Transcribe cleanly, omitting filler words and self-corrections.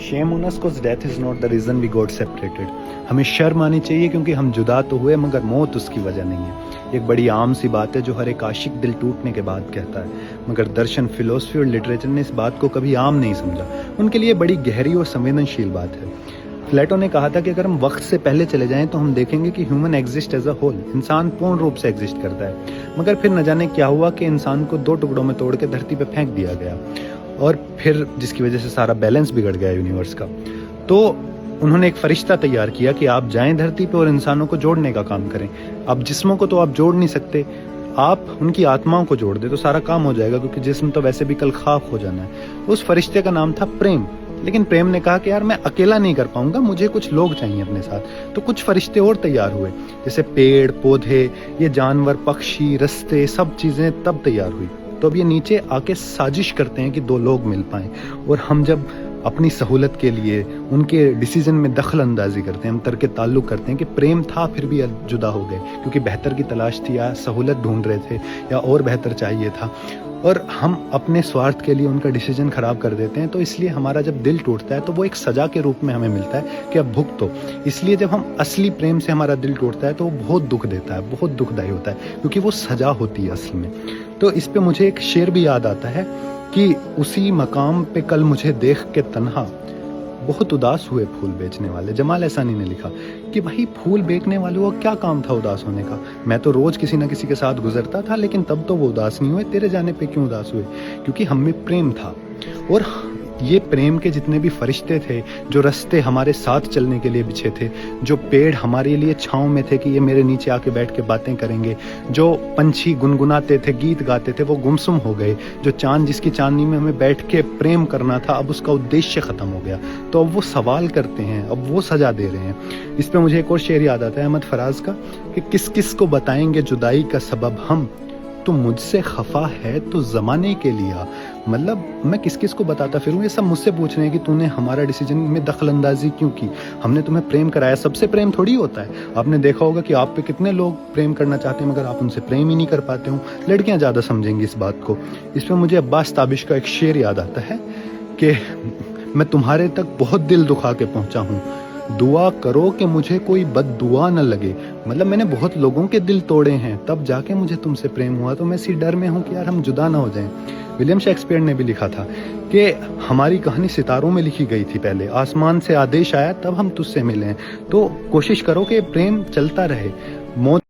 Shame on us cause death is not the reason we got separated। हमें शर्म आनी चाहिए क्योंकि हम जुदा तो हुए मगर मौत उसकी वजह नहीं है। एक बड़ी आम सी बात है जो हर एक आशिक दिल टूटने के बाद कहता है, मगर दर्शन, फिलोसफी और लिटरेचर ने इस बात को कभी आम नहीं समझा। उनके लिए बड़ी गहरी और संवेदनशील बात है। प्लेटो ने कहा था कि अगर हम वक्त से पहले चले जाएं तो हम देखेंगे कि human exist as a whole, इंसान पूर्ण रूप से एग्जिस्ट करता है। मगर फिर न जाने क्या हुआ कि इंसान को दो टुकड़ों में तोड़ के धरती पे फेंक दिया गया, और फिर जिसकी वजह से सारा बैलेंस बिगड़ गया यूनिवर्स का। तो उन्होंने एक फरिश्ता तैयार किया कि आप जाएं धरती पे और इंसानों को जोड़ने का काम करें। अब जिस्मों को तो आप जोड़ नहीं सकते, आप उनकी आत्माओं को जोड़ दे तो सारा काम हो जाएगा, क्योंकि जिस्म तो वैसे भी कल खाक हो जाना है। उस फरिश्ते का नाम था प्रेम। लेकिन प्रेम ने कहा कि यार मैं अकेला नहीं कर पाऊंगा, मुझे कुछ लोग चाहिए अपने साथ। तो कुछ फरिश्ते और तैयार हुए, जैसे पेड़ पौधे, ये जानवर, पक्षी, रस्ते, सब चीजें तब तैयार हुई। तो अब ये नीचे आके साजिश करते हैं कि दो लोग मिल पाएं, और हम जब अपनी सहूलत के लिए उनके डिसीजन में दखल अंदाजी करते हैं, हम तर्क ताल्लुक करते हैं कि प्रेम था फिर भी जुदा हो गए क्योंकि बेहतर की तलाश थी, या सहूलत ढूंढ रहे थे, या और बेहतर चाहिए था, और हम अपने स्वार्थ के लिए उनका डिसीजन खराब कर देते हैं। तो इसलिए हमारा जब दिल टूटता है तो वो एक सजा के रूप में हमें मिलता है कि अब भुगतो। इसलिए जब हम असली प्रेम से हमारा दिल टूटता है तो वो बहुत दुख देता है, बहुत दुखदायी होता है, क्योंकि वो सजा होती है असल में। तो इस पे मुझे एक शेर भी याद आता है कि उसी मकाम पे कल मुझे देख के तन्हा बहुत उदास हुए फूल बेचने वाले। जमाल एहसानी ने लिखा कि भाई फूल बेचने वाले को क्या काम था उदास होने का? मैं तो रोज किसी ना किसी के साथ गुजरता था, लेकिन तब तो वो उदास नहीं हुए। तेरे जाने पे क्यों उदास हुए? क्योंकि हम में प्रेम था। और ये प्रेम के जितने भी फरिश्ते थे, जो रास्ते हमारे साथ चलने के लिए बिछे थे, जो पेड़ हमारे लिए छांव में थे कि ये मेरे नीचे आके बैठ के बातें करेंगे, जो पंछी गुनगुनाते थे, गीत गाते थे, वो गुमसुम हो गए। जो चांद जिसकी चांदनी में हमें बैठ के प्रेम करना था, अब उसका उद्देश्य खत्म हो गया। तो अब वो सवाल करते हैं, अब वो सजा दे रहे हैं। इस पे मुझे एक और शेर याद आता है अहमद फराज का कि किस किस को बताएंगे जुदाई का सबब हम, तो मुझसे खफा है तो जमाने के लिया। मतलब मैं किस किस को बताता फिरूं? ये सब मुझसे पूछ रहे हैं कि तूने हमारा डिसीजन में दखल अंदाजी क्यों की? हमने तुम्हें प्रेम कराया, सबसे प्रेम थोड़ी होता है। आपने देखा होगा कि आप पे कितने लोग प्रेम करना चाहते हैं मगर आप उनसे प्रेम ही नहीं कर पाते हो। लड़कियां ज्यादा समझेंगी इस बात को। इस पर मुझे अब्बास ताबिश का एक शेर याद आता है कि मैं तुम्हारे तक बहुत दिल दुखा के पहुंचा हूं, दुआ करो कि मुझे कोई बद दुआ न लगे। मतलब मैंने बहुत लोगों के दिल तोड़े हैं, तब जाके मुझे तुमसे प्रेम हुआ। तो मैं इसी डर में हूं कि यार हम जुदा ना हो जाएं। विलियम शेक्सपियर ने भी लिखा था कि हमारी कहानी सितारों में लिखी गई थी, पहले आसमान से आदेश आया तब हम तुझसे मिले। तो कोशिश करो कि प्रेम चलता रहे। मौत